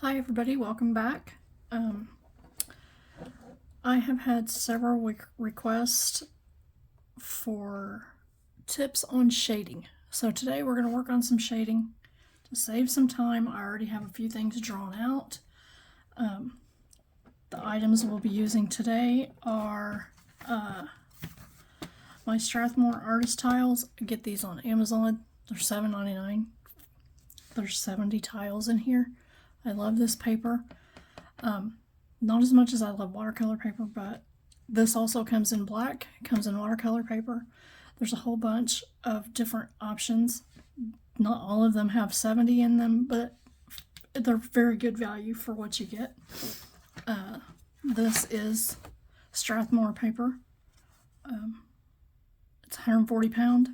Hi everybody, welcome back. I have had several requests for tips on shading. So today we're going to work on some shading. To save some time, I already have a few things drawn out. The items we'll be using today are my Strathmore artist tiles. I get these on Amazon. They're $7.99. There's 70 tiles in here. I love this paper. Not as much as I love watercolor paper, but this also comes in black, comes in watercolor paper. There's a whole bunch of different options. Not all of them have 70 in them, but they're very good value for what you get. This is Strathmore paper. It's 140 pound.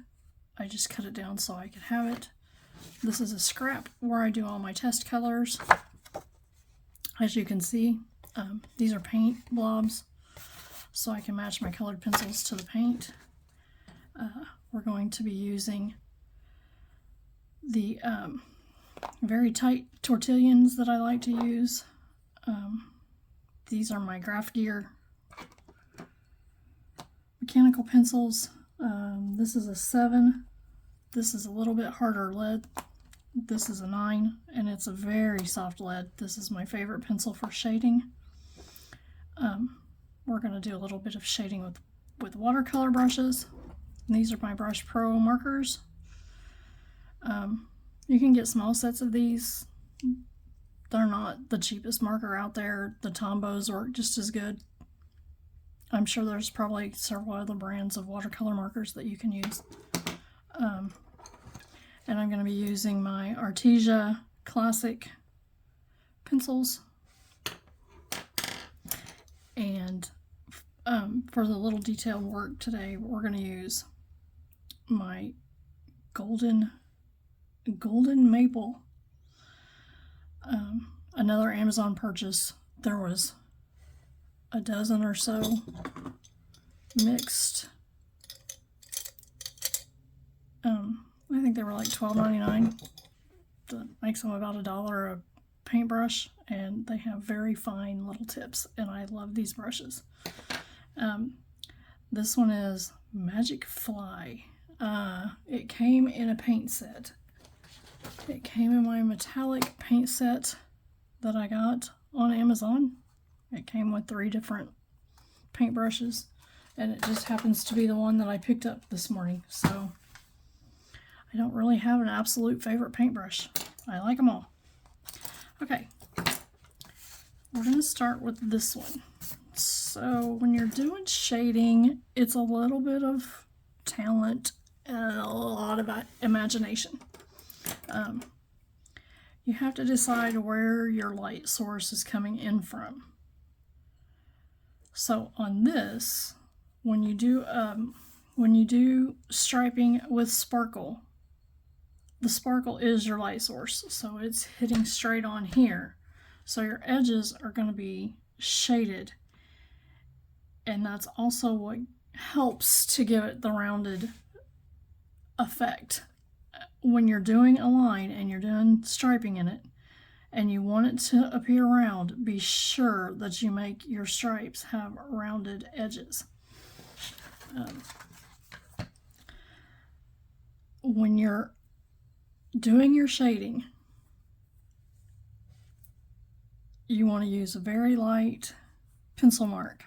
I just cut it down so I could have it. This is a scrap where I do all my test colors. As you can see, these are paint blobs, so I can match my colored pencils to the paint. We're going to be using the very tight tortillons that I like to use. These are my Graph Gear mechanical pencils. This is a 7. This is a little bit harder lead. This is a 9, and it's a very soft lead. This is my favorite pencil for shading. We're going to do a little bit of shading with watercolor brushes. And these are my Brush Pro markers. You can get small sets of these. They're not the cheapest marker out there. The Tombos work just as good. I'm sure there's probably several other brands of watercolor markers that you can use. And I'm going to be using my Artesia Classic pencils. And for the little detailed work today, we're going to use my golden maple. Another Amazon purchase. There was a dozen or so mixed. I think they were like $12.99. That makes them about $1 a paintbrush, and they have very fine little tips, and I love these brushes. This one is Magic Fly. It came in a paint set. It came in my metallic paint set that I got on Amazon. It came with 3 different paintbrushes, and it just happens to be the one that I picked up this morning. So I don't really have an absolute favorite paintbrush. I like them all. Okay, we're going to start with this one. So when you're doing shading, it's a little bit of talent and a lot of imagination. You have to decide where your light source is coming in from. So on this, when you do striping with sparkle, the sparkle is your light source, so it's hitting straight on here. So your edges are going to be shaded, and that's also what helps to give it the rounded effect. When you're doing a line and you're doing striping in it, and you want it to appear round, be sure that you make your stripes have rounded edges. When you're doing your shading, you want to use a very light pencil mark,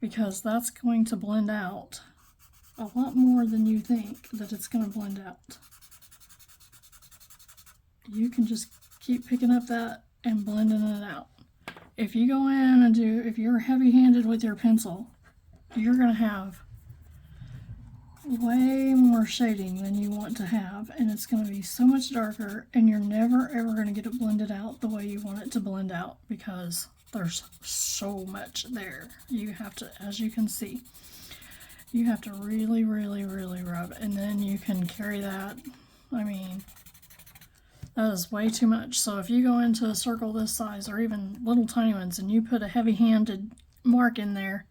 because that's going to blend out a lot more than you think that it's going to blend out. You can just keep picking up that and blending it out. If you go in and if you're heavy-handed with your pencil, you're going to have way more shading than you want to have, and it's going to be so much darker, and you're never ever going to get it blended out the way you want it to blend out, because there's so much there. You have to, as you can see, you have to really rub, and then you can carry that. I mean, that is way too much. So if you go into a circle this size, or even little tiny ones, and you put a heavy-handed mark in there,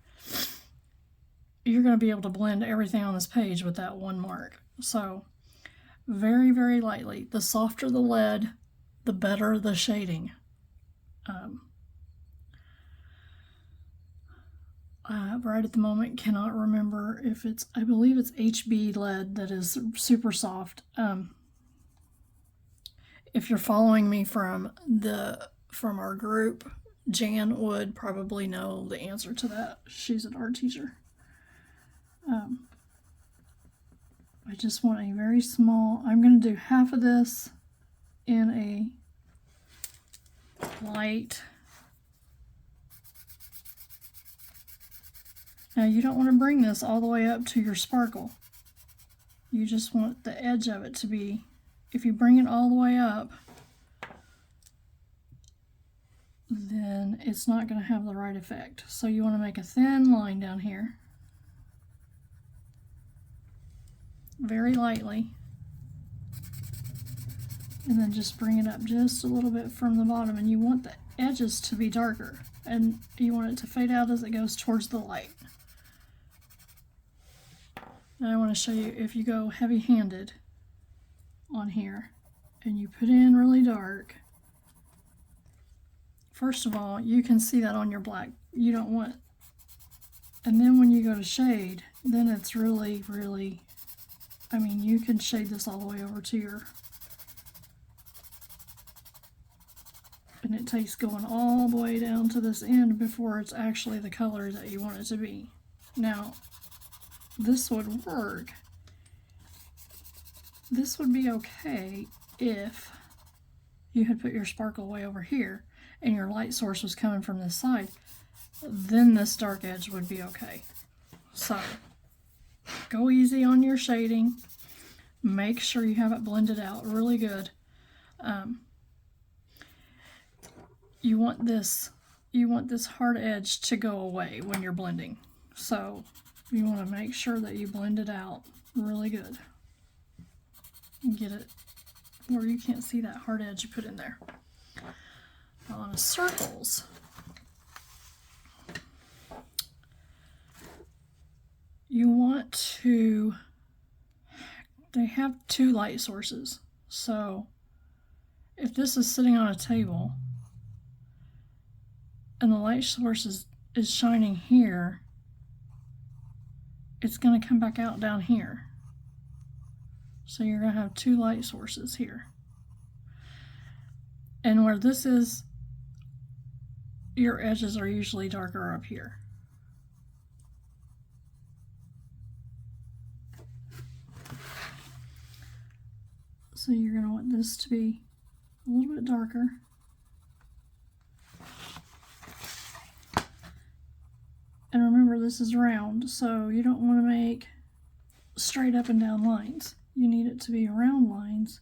you're going to be able to blend everything on this page with that one mark. So very lightly. The softer the lead, the better the shading. Right at the moment, cannot remember if it's, I believe it's HB lead that is super soft. If you're following me from our group, Jan would probably know the answer to that. She's an art teacher. I just want a very small, I'm going to do half of this in a light. Now you don't want to bring this all the way up to your sparkle. You just want the edge of it to be, if you bring it all the way up, then it's not going to have the right effect. So you want to make a thin line down here, very lightly, and then just bring it up just a little bit from the bottom, and you want the edges to be darker, and you want it to fade out as it goes towards the light. Now I want to show you, if you go heavy-handed on here and you put in really dark, first of all, you can see that on your black. You don't want, and then when you go to shade, then it's really, really, I mean, you can shade this all the way over to your, and it takes going all the way down to this end before it's actually the color that you want it to be. Now, this would work. This would be okay if you had put your sparkle way over here and your light source was coming from this side. Then this dark edge would be okay. So, go easy on your shading. Make sure you have it blended out really good. You want this hard edge to go away when you're blending. So you want to make sure that you blend it out really good and get it where you can't see that hard edge you put in there. Now on the circles, you want to, they have two light sources. So if this is sitting on a table and the light source is shining here, it's going to come back out down here. So you're going to have two light sources here. And where this is, your edges are usually darker up here. So you're going to want this to be a little bit darker. And remember, this is round, so you don't want to make straight up and down lines. You need it to be round lines.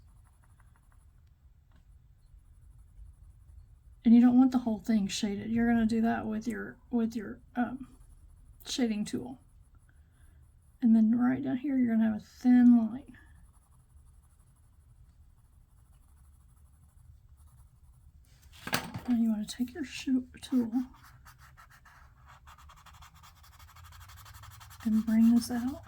And you don't want the whole thing shaded. You're going to do that with your shading tool. And then right down here, you're going to have a thin line. Now you want to take your tool and bring this out.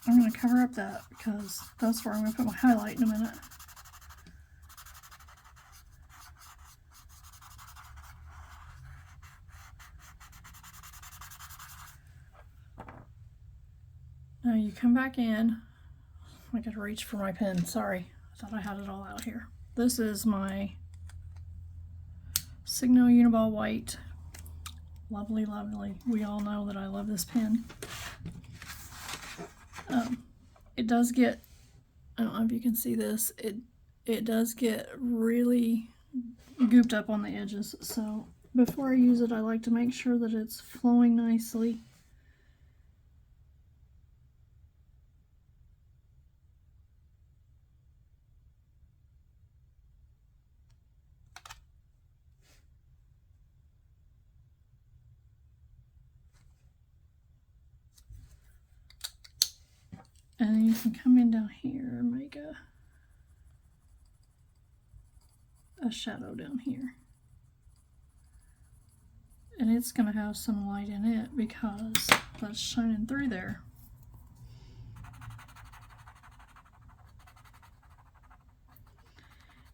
And I'm going to cover up that because that's where I'm going to put my highlight in a minute. Now you come back in. I got to reach for my pen. Sorry, I thought I had it all out here. This is my Signo Uniball White. Lovely, lovely. We all know that I love this pen. It does get, I don't know if you can see this, it does get really gooped up on the edges. So before I use it, I like to make sure that it's flowing nicely. And then you can come in down here and make a shadow down here. And it's going to have some light in it because that's shining through there.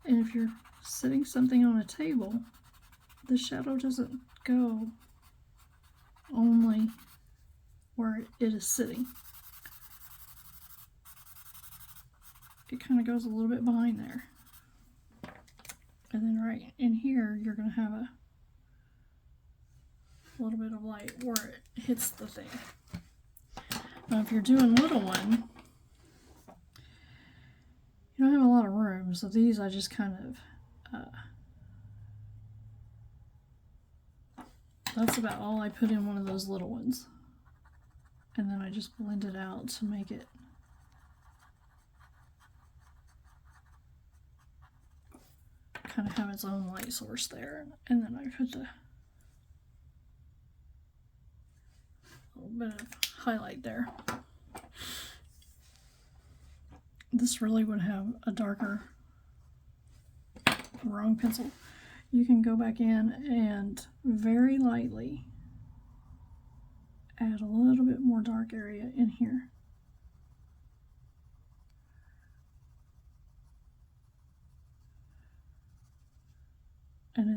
And if you're setting something on a table, the shadow doesn't go only where it is sitting. It kind of goes a little bit behind there. And then right in here, you're going to have a little bit of light where it hits the thing. Now if you're doing little one, you don't have a lot of room, so these I just kind of, that's about all I put in one of those little ones. And then I just blend it out to make it kind of have its own light source there. And then I put the little bit of highlight there. This really would have a darker, wrong pencil. You can go back in and very lightly add a little bit more dark area in here. And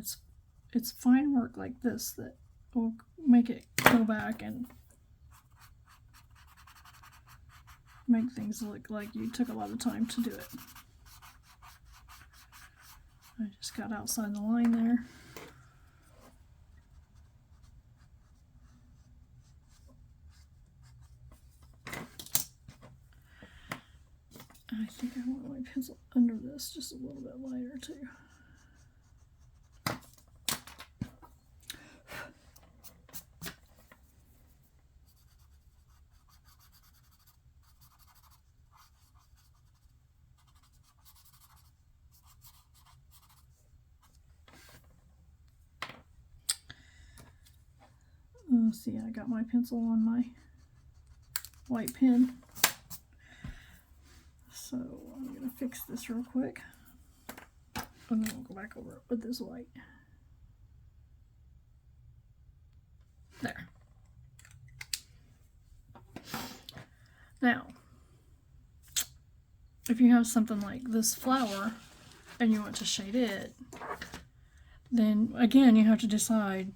it's fine work like this that will make it go back and make things look like you took a lot of time to do it. I just got outside the line there. I think I want my pencil under this just a little bit lighter too. See, I got my pencil on my white pen. So I'm going to fix this real quick. And then we'll go back over it with this white. There. Now, if you have something like this flower and you want to shade it, then again you have to decide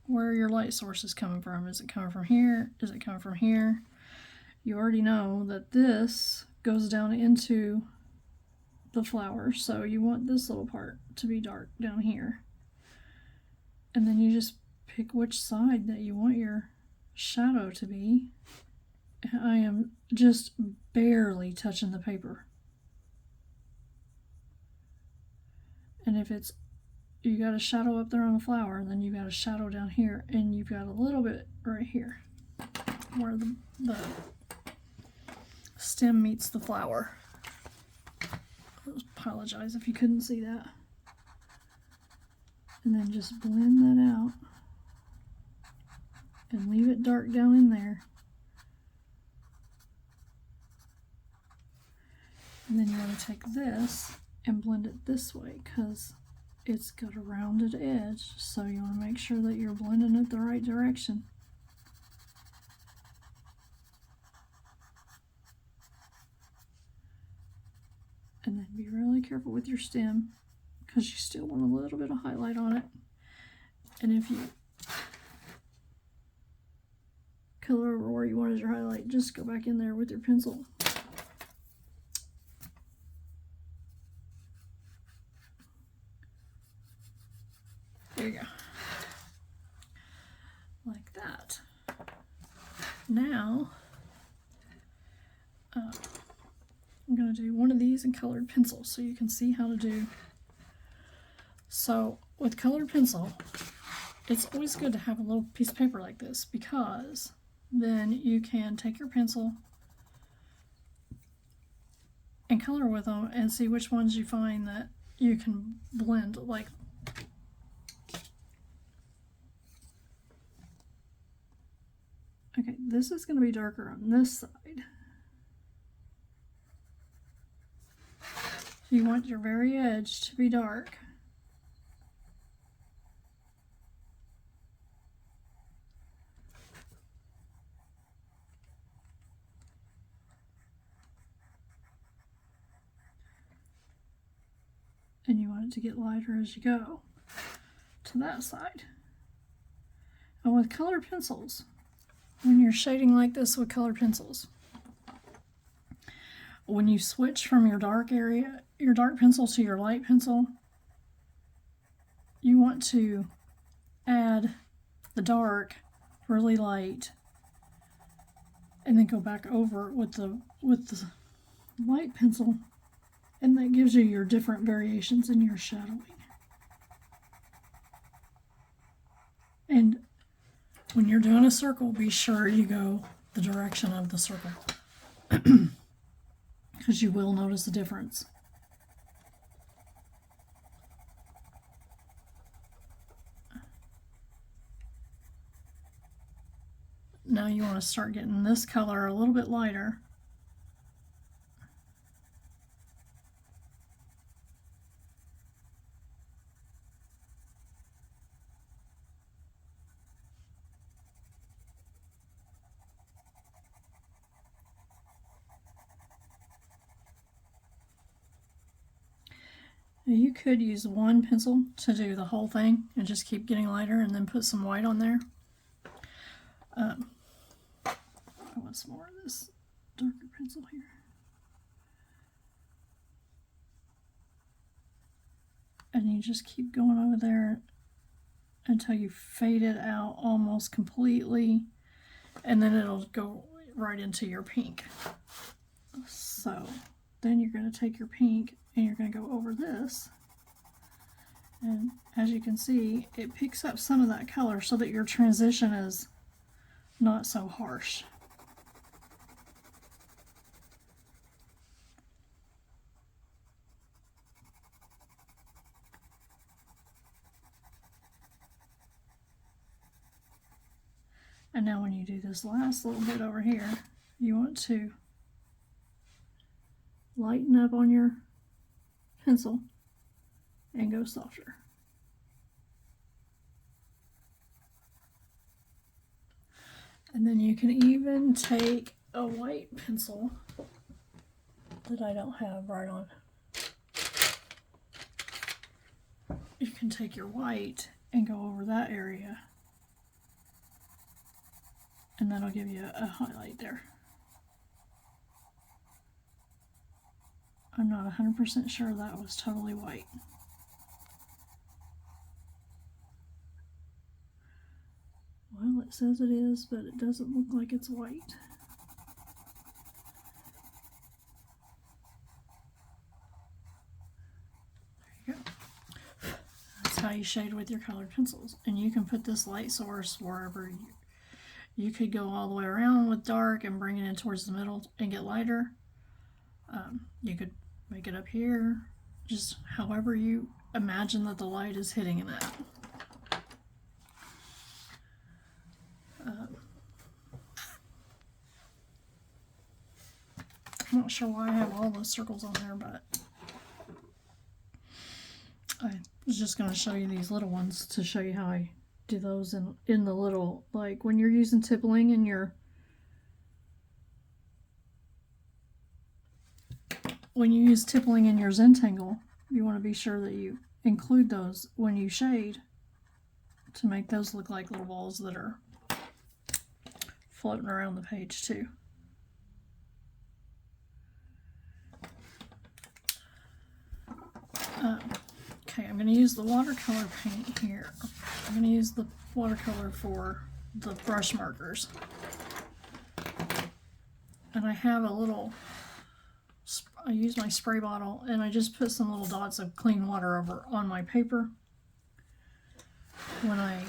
where your light source is coming from. Is it coming from here? Is it coming from here? You already know that this goes down into the flower, so you want this little part to be dark down here. And then you just pick which side that you want your shadow to be. I am just barely touching the paper. And if it's you got a shadow up there on the flower, and then you've got a shadow down here, and you've got a little bit right here where the stem meets the flower. I apologize if you couldn't see that. And then just blend that out and leave it dark down in there. And then you want to take this and blend it this way because it's got a rounded edge, so you want to make sure that you're blending it the right direction. And then be really careful with your stem because you still want a little bit of highlight on it. And if you color over where you wanted your highlight, just go back in there with your pencil. There you go. Like that. Now, I'm going to do one of these in colored pencil so you can see how to do. So with colored pencil, it's always good to have a little piece of paper like this because then you can take your pencil and color with them and see which ones you find that you can blend. Like okay, this is going to be darker on this side. You want your very edge to be dark. And you want it to get lighter as you go to that side. And with colored pencils, when you're shading like this with colored pencils, when you switch from your dark area, your dark pencil to your light pencil, you want to add the dark really light and then go back over with the light pencil, and that gives you your different variations in your shadowing. And when you're doing a circle, be sure you go the direction of the circle because you will notice the difference. Now you want to start getting this color a little bit lighter. Now you could use one pencil to do the whole thing and just keep getting lighter and then put some white on there. I want some more of this darker pencil here. And you just keep going over there until you fade it out almost completely, and then it'll go right into your pink. So then you're going to take your pink and you're going to go over this, and as you can see, it picks up some of that color so that your transition is not so harsh. And now when you do this last little bit over here, you want to lighten up on your pencil and go softer. And then you can even take a white pencil that I don't have right on. You can take your white and go over that area, and that'll give you a highlight there. I'm not 100% sure that was totally white. Well, it says it is, but it doesn't look like it's white. There you go. That's how you shade with your colored pencils. And you can put this light source wherever you could go all the way around with dark and bring it in towards the middle and get lighter. You could make it up here, just however you imagine that the light is hitting in that. I'm not sure why I have all those circles on there, but I was just going to show you these little ones to show you how I do those in the little, like when you're using tippling in your, when you use tippling in your Zentangle, you want to be sure that you include those when you shade to make those look like little balls that are floating around the page too. Okay, I'm going to use the watercolor paint here. I'm going to use the watercolor for the brush markers. And I have a little, I use my spray bottle and I just put some little dots of clean water over on my paper when I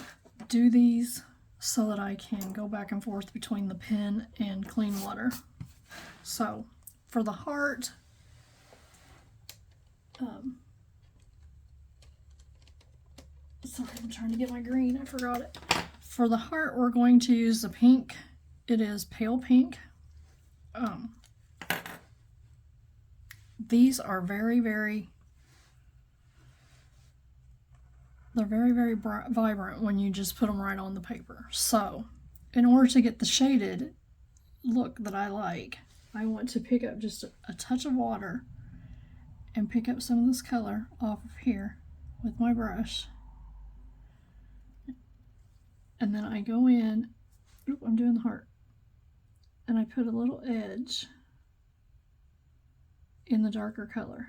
do these so that I can go back and forth between the pen and clean water. So for the heart, sorry, I'm trying to get my green, I forgot it. For the heart, we're going to use the pink. It is pale pink. these are very, very, they're very, very bright, vibrant when you just put them right on the paper. So in order to get the shaded look that I like, I want to pick up just a touch of water and pick up some of this color off of here with my brush. And then I go in, oop, I'm doing the heart, and I put a little edge in the darker color.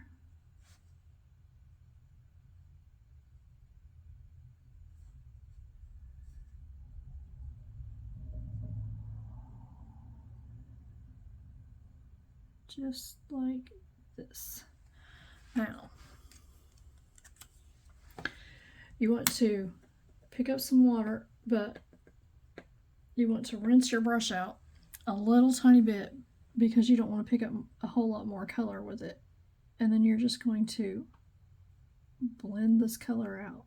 Just like this. Now, you want to pick up some water, but you want to rinse your brush out a little tiny bit because you don't want to pick up a whole lot more color with it. And then you're just going to blend this color out.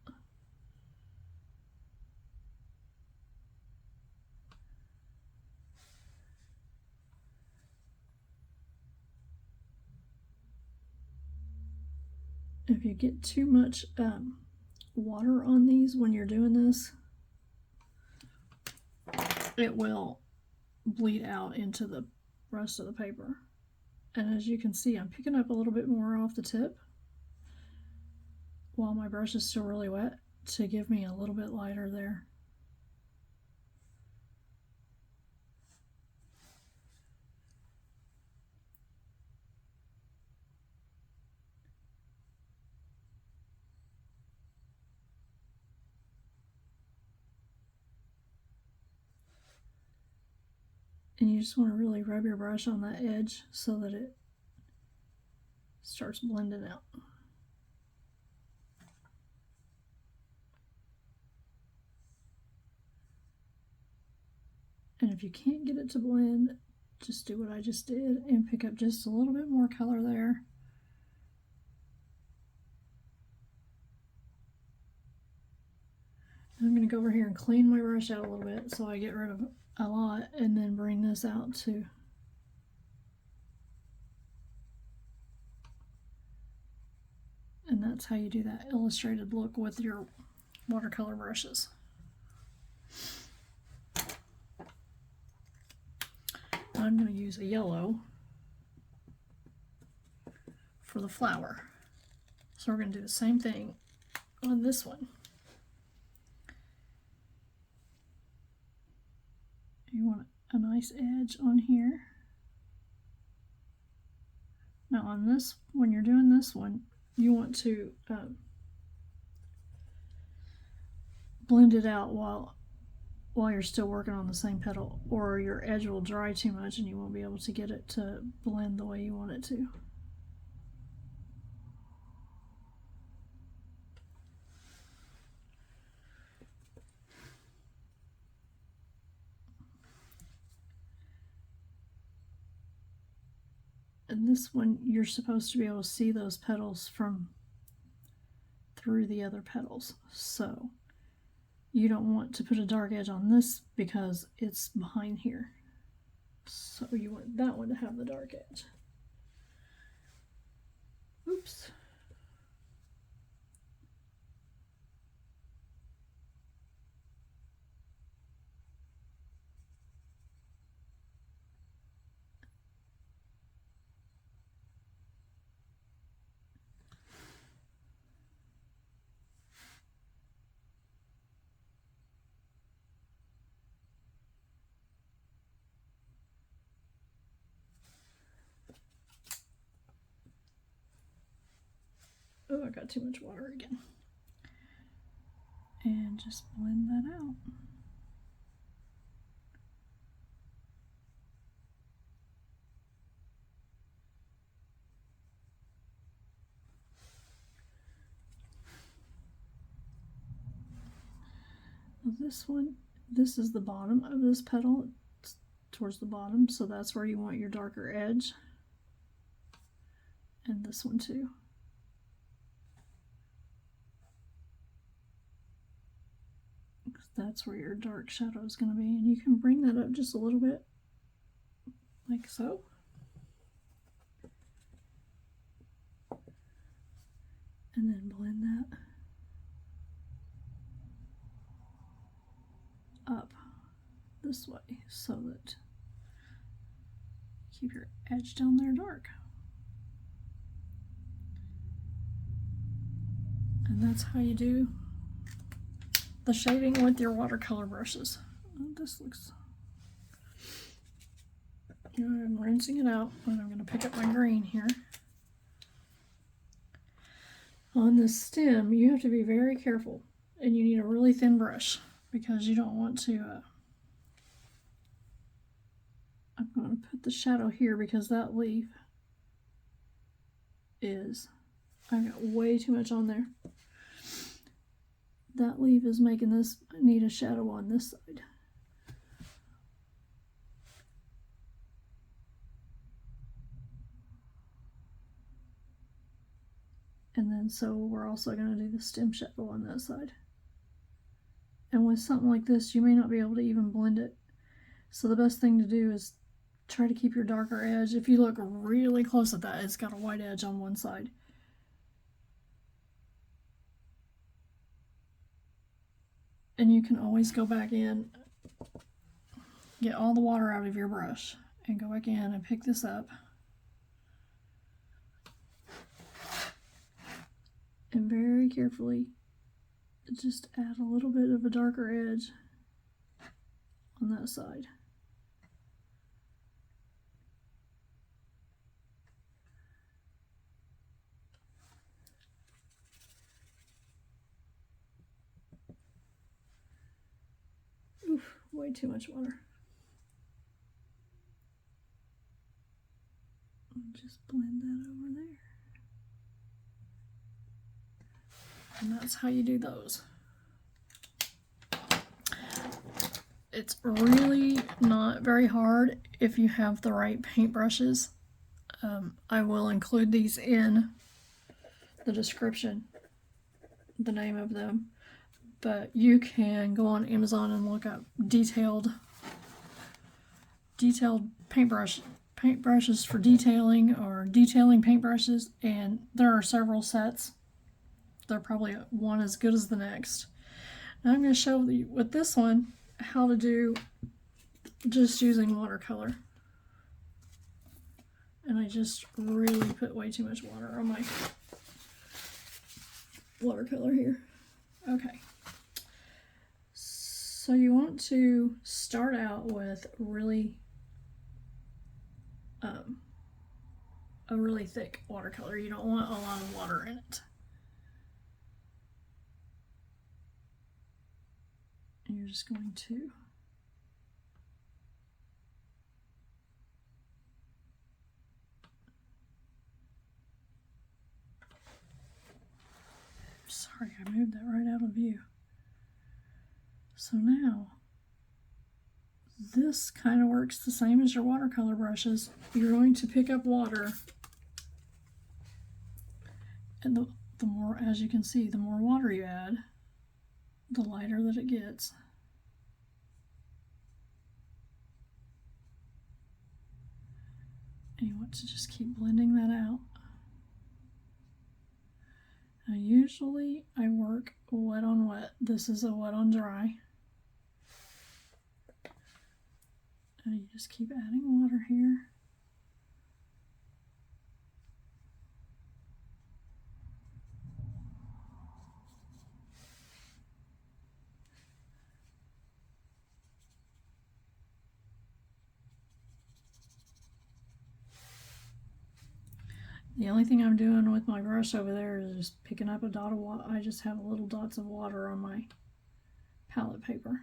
If you get too much water on these when you're doing this, it will bleed out into the rest of the paper. And as you can see, I'm picking up a little bit more off the tip while my brush is still really wet to give me a little bit lighter there. And you just want to really rub your brush on that edge so that it starts blending out. And if you can't get it to blend, just do what I just did and pick up just a little bit more color there. And I'm going to go over here and clean my brush out a little bit so I get rid of a lot, and then bring this out too. And that's how you do that illustrated look with your watercolor brushes. I'm going to use a yellow for the flower. So we're going to do the same thing on this one. You want a nice edge on here. Now on this, when you're doing this one, you want to blend it out while you're still working on the same petal, or your edge will dry too much and you won't be able to get it to blend the way you want it to. And this one, you're supposed to be able to see those petals from through the other petals. So you don't want to put a dark edge on this because it's behind here. So you want that one to have the dark edge. Oops. Oh, I got too much water again. And just blend that out. This one, this is the bottom of this petal. It's towards the bottom, so that's where you want your darker edge. And this one too. That's where your dark shadow is going to be, and you can bring that up just a little bit, like so. and then blend that up this way so that keep your edge down there dark. And that's how you do the shading with your watercolor brushes. Oh, this looks... I'm rinsing it out, and I'm going to pick up my green here. On the stem, you have to be very careful, and you need a really thin brush because you don't want to... I'm going to put the shadow here because that leaf is... I've got way too much on there. That leaf is making this need a shadow on this side. And then so we're also going to do the stem shadow on that side. And with something like this, you may not be able to even blend it. So the best thing to do is try to keep your darker edge. If you look really close at that, it's got a white edge on one side. And you can always go back in, get all the water out of your brush, and go back in and pick this up. And very carefully just add a little bit of a darker edge on that side. Oof, way too much water. And just blend that over there. And that's how you do those. It's really not very hard if you have the right paintbrushes. I will include these in the description, the name of them. But you can go on Amazon and look up detailed paintbrushes for detailing, or detailing paintbrushes, and there are several sets. They're probably one as good as the next. Now I'm going to show you with this one how to do just using watercolor. And I just really put way too much water on my watercolor here. Okay. So you want to start out with really a really thick watercolor. You don't want a lot of water in it. And you're just going to sorry, I moved that right out of view. So now this kind of works the same as your watercolor brushes. You're going to pick up water, and the more, as you can see, the more water you add, the lighter that it gets. And you want to just keep blending that out. Now usually I work wet on wet. This is a wet on dry. And you just keep adding water here. The only thing I'm doing with my brush over there is just picking up a dot of water. I just have little dots of water on my palette paper.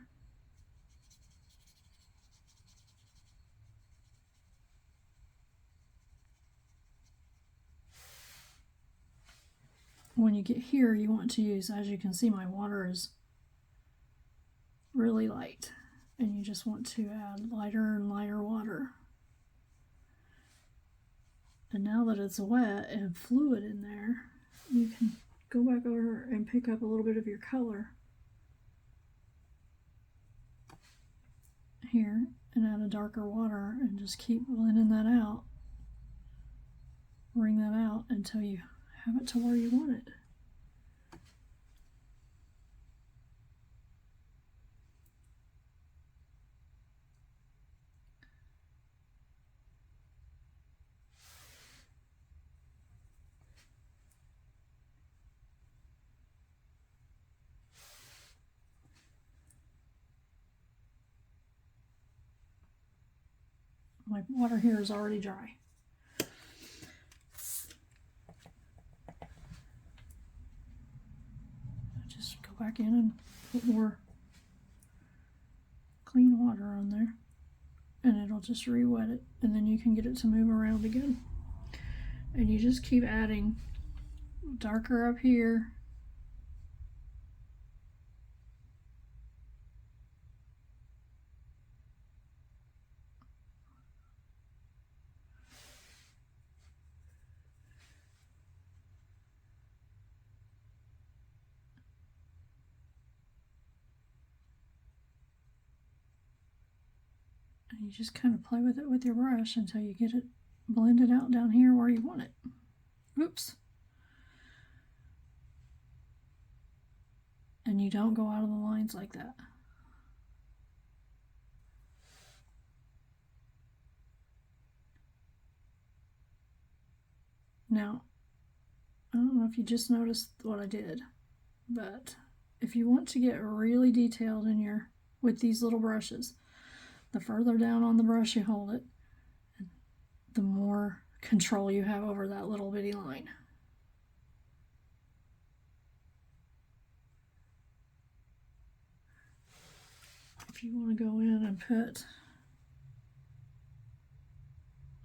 When you get here, you want to use, as you can see, my water is really light, and you just want to add lighter and lighter water. And now that it's wet and fluid in there, you can go back over and pick up a little bit of your color here and add a darker water and just keep blending that out. Wring that out until you have it to where you want it. my water here is already dry. Just go back in and put more clean water on there, and it'll just re-wet it, and then you can get it to move around again. And you just keep adding darker up here. And you just kind of play with it with your brush until you get it blended out down here where you want it. Oops. And you don't go out of the lines like that. Now, I don't know if you just noticed what I did, but if you want to get really detailed in with these little brushes, the further down on the brush you hold it, the more control you have over that little bitty line. If you want to go in and put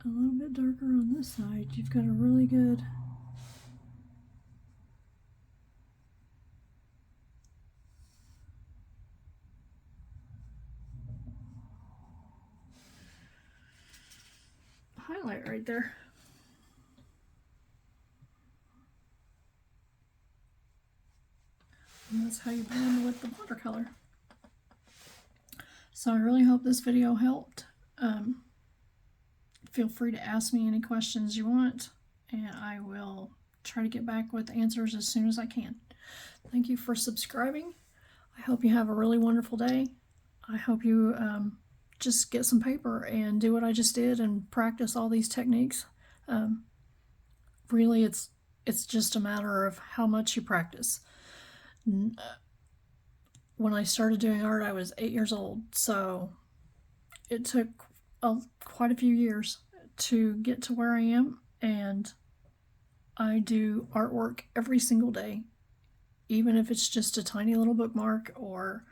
a little bit darker on this side, you've got a really good highlight right there. And that's how you blend with the watercolor. So I really hope this video helped. Feel free to ask me any questions you want, and I will try to get back with answers as soon as I can. Thank you for subscribing. I hope you have a really wonderful day. I hope you just get some paper and do what I just did and practice all these techniques. Really, it's just a matter of how much you practice. When I started doing art, I was 8 years old, so it took quite a few years to get to where I am, and I do artwork every single day, even if it's just a tiny little bookmark or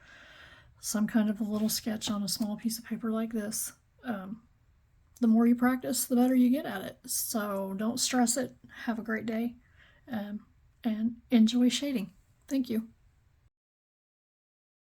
some kind of a little sketch on a small piece of paper like this. The more you practice, the better you get at it. So don't stress it. Have a great day, and enjoy shading. Thank you.